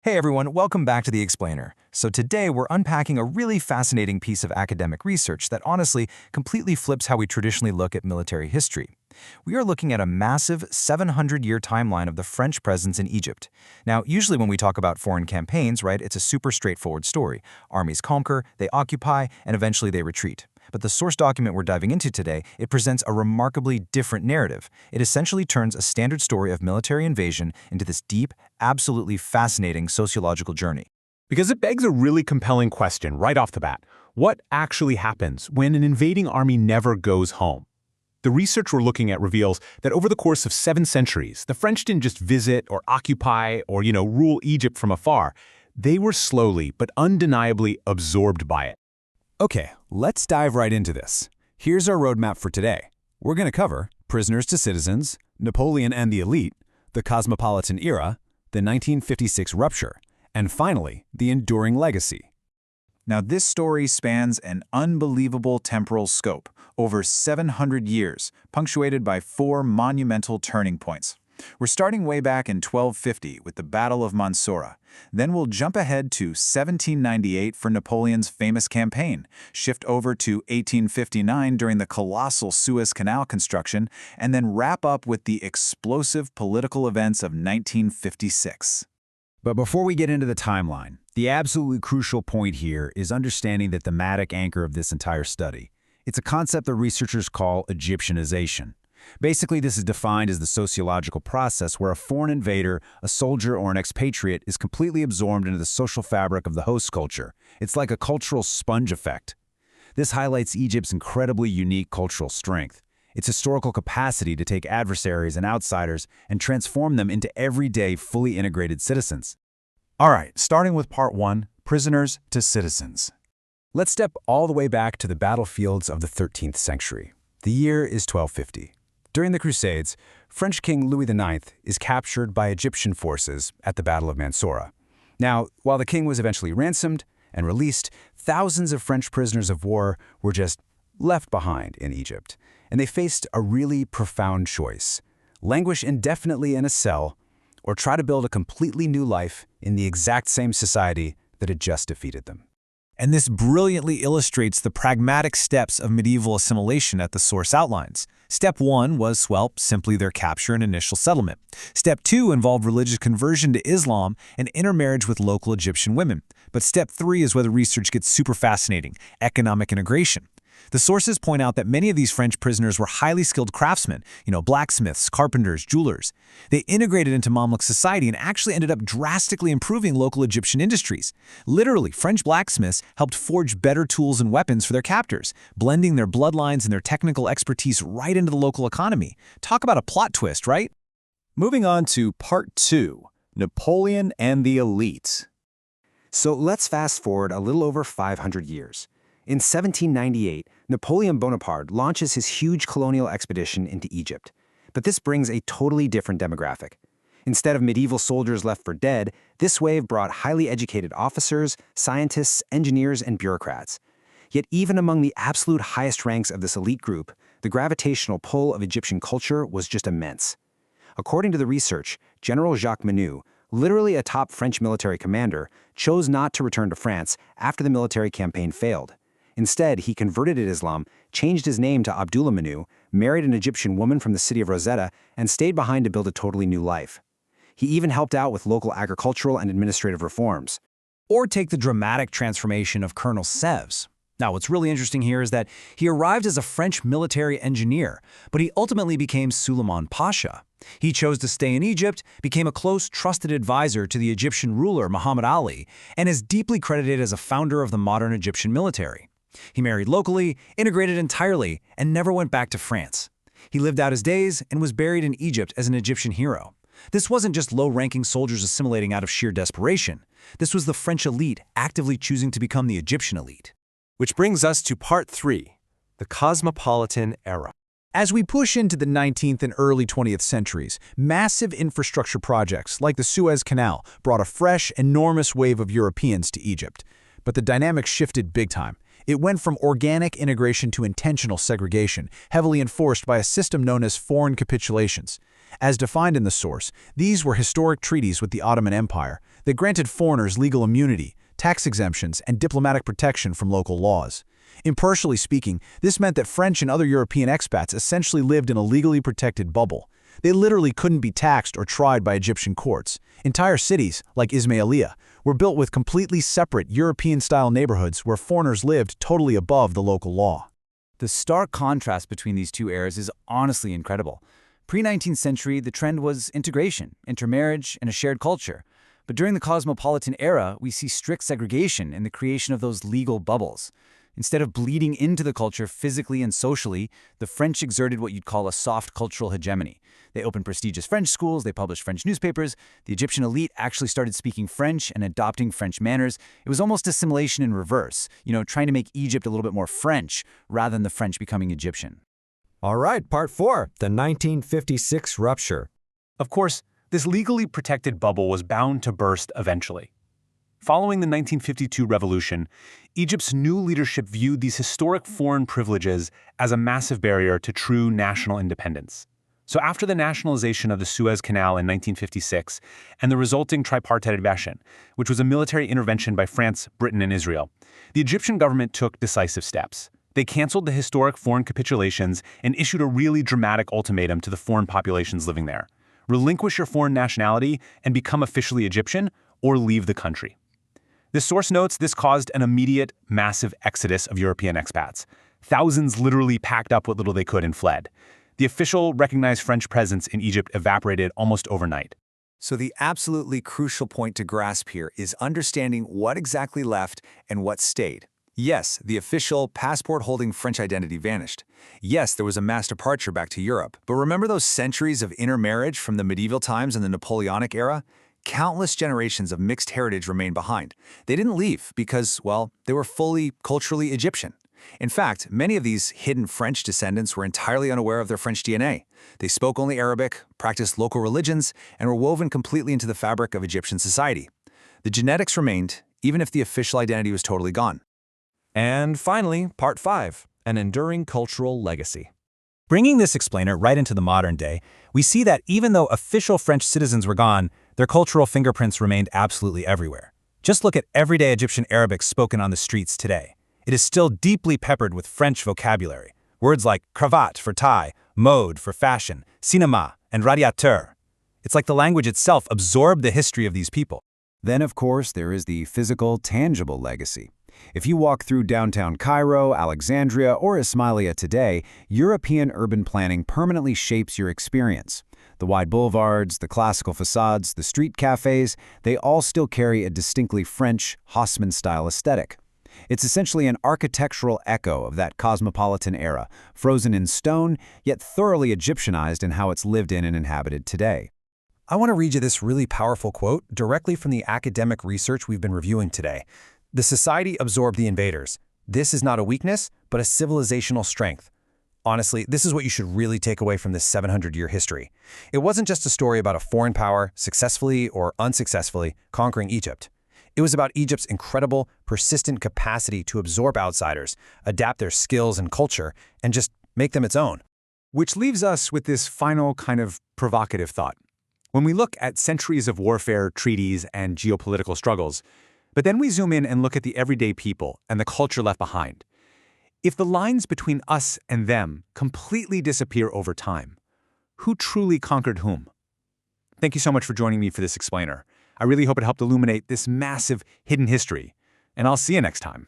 Hey everyone, welcome back to The Explainer. So today we're unpacking a really fascinating piece of academic research that honestly completely flips how we traditionally look at military history. We are looking at a massive 700-year timeline of the French presence in Egypt. Now, usually when we talk about foreign campaigns, right, it's a super straightforward story. Armies conquer, they occupy, and eventually they retreat. But the source document we're diving into today, it presents a remarkably different narrative. It essentially turns a standard story of military invasion into this deep, absolutely fascinating sociological journey. Because it begs a really compelling question right off the bat. What actually happens when an invading army never goes home? The research we're looking at reveals that over the course of 7 centuries, the French didn't just visit or occupy or, rule Egypt from afar. They were slowly but undeniably absorbed by it. Okay, let's dive right into this. Here's our roadmap for today. We're going to cover prisoners to citizens, Napoleon and the elite, the cosmopolitan era, the 1956 rupture, and finally, the enduring legacy. Now, this story spans an unbelievable temporal scope, over 700 years, punctuated by 4 monumental turning points. We're starting way back in 1250 with the Battle of Mansoura. Then we'll jump ahead to 1798 for Napoleon's famous campaign, shift over to 1859 during the colossal Suez Canal construction, and then wrap up with the explosive political events of 1956. But before we get into the timeline, the absolutely crucial point here is understanding the thematic anchor of this entire study. It's a concept that researchers call Egyptianization. Basically, this is defined as the sociological process where a foreign invader, a soldier, or an expatriate is completely absorbed into the social fabric of the host culture. It's like a cultural sponge effect. This highlights Egypt's incredibly unique cultural strength, its historical capacity to take adversaries and outsiders and transform them into everyday, fully integrated citizens. All right, starting with part 1, prisoners to citizens. Let's step all the way back to the battlefields of the 13th century. The year is 1250. During the Crusades, French King Louis IX is captured by Egyptian forces at the Battle of Mansoura. Now, while the king was eventually ransomed and released, thousands of French prisoners of war were just left behind in Egypt, and they faced a really profound choice: languish indefinitely in a cell or try to build a completely new life in the exact same society that had just defeated them. And this brilliantly illustrates the pragmatic steps of medieval assimilation that the source outlines. Step 1 was, well, simply their capture and initial settlement. Step 2 involved religious conversion to Islam and intermarriage with local Egyptian women. But Step 3 is where the research gets super fascinating: economic integration. The sources point out that many of these French prisoners were highly skilled craftsmen, blacksmiths, carpenters, jewelers. They integrated into Mamluk society and actually ended up drastically improving local Egyptian industries. Literally, French blacksmiths helped forge better tools and weapons for their captors, blending their bloodlines and their technical expertise right into the local economy. Talk about a plot twist, right? Moving on to part 2, Napoleon and the elite. So let's fast forward a little over 500 years. In 1798, Napoleon Bonaparte launches his huge colonial expedition into Egypt. But this brings a totally different demographic. Instead of medieval soldiers left for dead, this wave brought highly educated officers, scientists, engineers, and bureaucrats. Yet even among the absolute highest ranks of this elite group, the gravitational pull of Egyptian culture was just immense. According to the research, General Jacques Menu, literally a top French military commander, chose not to return to France after the military campaign failed. Instead, he converted to Islam, changed his name to Abdullah Menu, married an Egyptian woman from the city of Rosetta, and stayed behind to build a totally new life. He even helped out with local agricultural and administrative reforms. Or take the dramatic transformation of Colonel Sèvres. Now, what's really interesting here is that he arrived as a French military engineer, but he ultimately became Suleiman Pasha. He chose to stay in Egypt, became a close, trusted advisor to the Egyptian ruler Muhammad Ali, and is deeply credited as a founder of the modern Egyptian military. He married locally, integrated entirely, and never went back to France. He lived out his days and was buried in Egypt as an Egyptian hero. This wasn't just low-ranking soldiers assimilating out of sheer desperation. This was the French elite actively choosing to become the Egyptian elite. Which brings us to part 3, the cosmopolitan era. As we push into the 19th and early 20th centuries, massive infrastructure projects like the Suez Canal brought a fresh, enormous wave of Europeans to Egypt. But the dynamic shifted big time. It went from organic integration to intentional segregation, heavily enforced by a system known as foreign capitulations. As defined in the source, these were historic treaties with the Ottoman Empire that granted foreigners legal immunity, tax exemptions, and diplomatic protection from local laws. Impartially speaking, this meant that French and other European expats essentially lived in a legally protected bubble. They literally couldn't be taxed or tried by Egyptian courts. Entire cities, like Ismailia, were built with completely separate European-style neighborhoods where foreigners lived totally above the local law. The stark contrast between these two eras is honestly incredible. Pre-19th century, the trend was integration, intermarriage, and a shared culture. But during the cosmopolitan era, we see strict segregation and the creation of those legal bubbles. Instead of bleeding into the culture physically and socially, the French exerted what you'd call a soft cultural hegemony. They opened prestigious French schools, they published French newspapers, the Egyptian elite actually started speaking French and adopting French manners. It was almost assimilation in reverse, trying to make Egypt a little bit more French rather than the French becoming Egyptian. All right, part 4, the 1956 rupture. Of course, this legally protected bubble was bound to burst eventually. Following the 1952 revolution, Egypt's new leadership viewed these historic foreign privileges as a massive barrier to true national independence. So after the nationalization of the Suez Canal in 1956 and the resulting Tripartite Aggression, which was a military intervention by France, Britain, and Israel, the Egyptian government took decisive steps. They canceled the historic foreign capitulations and issued a really dramatic ultimatum to the foreign populations living there. Relinquish your foreign nationality and become officially Egyptian, or leave the country. This source notes this caused an immediate, massive exodus of European expats. Thousands literally packed up what little they could and fled. The official, recognized French presence in Egypt evaporated almost overnight. So the absolutely crucial point to grasp here is understanding what exactly left and what stayed. Yes, the official, passport-holding French identity vanished. Yes, there was a mass departure back to Europe. But remember those centuries of intermarriage from the medieval times and the Napoleonic era? Countless generations of mixed heritage remained behind. They didn't leave because, well, they were fully culturally Egyptian. In fact, many of these hidden French descendants were entirely unaware of their French DNA. They spoke only Arabic, practiced local religions, and were woven completely into the fabric of Egyptian society. The genetics remained, even if the official identity was totally gone. And finally, part 5, an enduring cultural legacy. Bringing this explainer right into the modern day, we see that even though official French citizens were gone, their cultural fingerprints remained absolutely everywhere. Just look at everyday Egyptian Arabic spoken on the streets today. It is still deeply peppered with French vocabulary. Words like cravat for tie, mode for fashion, cinéma, and radiateur. It's like the language itself absorbed the history of these people. Then, of course, there is the physical, tangible legacy. If you walk through downtown Cairo, Alexandria, or Ismailia today, European urban planning permanently shapes your experience. The wide boulevards, the classical facades, the street cafes, they all still carry a distinctly French, Haussmann-style aesthetic. It's essentially an architectural echo of that cosmopolitan era, frozen in stone, yet thoroughly Egyptianized in how it's lived in and inhabited today. I want to read you this really powerful quote directly from the academic research we've been reviewing today. The society absorbed the invaders. This is not a weakness, but a civilizational strength. Honestly, this is what you should really take away from this 700-year history. It wasn't just a story about a foreign power successfully or unsuccessfully conquering Egypt. It was about Egypt's incredible, persistent capacity to absorb outsiders, adapt their skills and culture, and just make them its own. Which leaves us with this final kind of provocative thought. When we look at centuries of warfare, treaties, and geopolitical struggles, but then we zoom in and look at the everyday people and the culture left behind. If the lines between us and them completely disappear over time, who truly conquered whom? Thank you so much for joining me for this explainer. I really hope it helped illuminate this massive hidden history, and I'll see you next time.